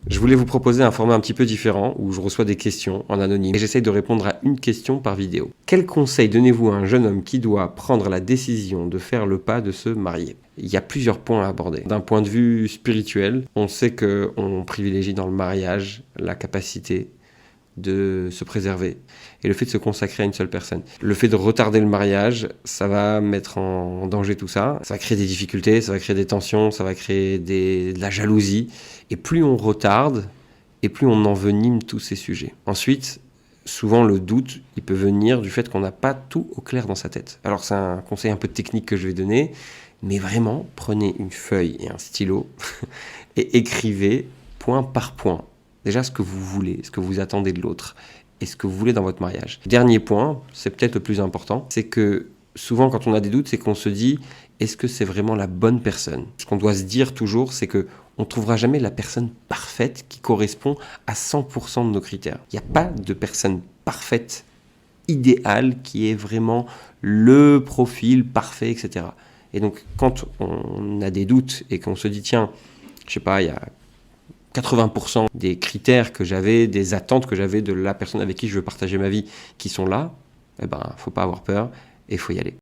Je voulais vous proposer un format un petit peu différent où je reçois des questions en anonyme et j'essaye de répondre à une question par vidéo. Quel conseil donnez-vous à un jeune homme qui doit prendre la décision de faire le pas de se marier? Il y a plusieurs points à aborder. D'un point de vue spirituel, on sait qu'on privilégie dans le mariage la capacité de se préserver et le fait de se consacrer à une seule personne. Le fait de retarder le mariage, ça va mettre en danger tout ça. Ça va créer des difficultés, ça va créer des tensions, ça va créer de la jalousie. Et plus on retarde, et plus on envenime tous ces sujets. Ensuite, souvent le doute, il peut venir du fait qu'on n'a pas tout au clair dans sa tête. Alors c'est un conseil un peu technique que je vais donner, mais vraiment, prenez une feuille et un stylo et écrivez point par point déjà ce que vous voulez, ce que vous attendez de l'autre et ce que vous voulez dans votre mariage. Dernier point, c'est peut-être le plus important, c'est que souvent quand on a des doutes, c'est qu'on se dit est-ce que c'est vraiment la bonne personne? Ce qu'on doit se dire toujours, c'est que on ne trouvera jamais la personne parfaite qui correspond à 100% de nos critères. Il n'y a pas de personne parfaite, idéale, qui est vraiment le profil parfait, etc. Et donc quand on a des doutes et qu'on se dit tiens, je sais pas, il y a 80% des critères que j'avais, des attentes que j'avais de la personne avec qui je veux partager ma vie qui sont là, eh ben, faut pas avoir peur et il faut y aller.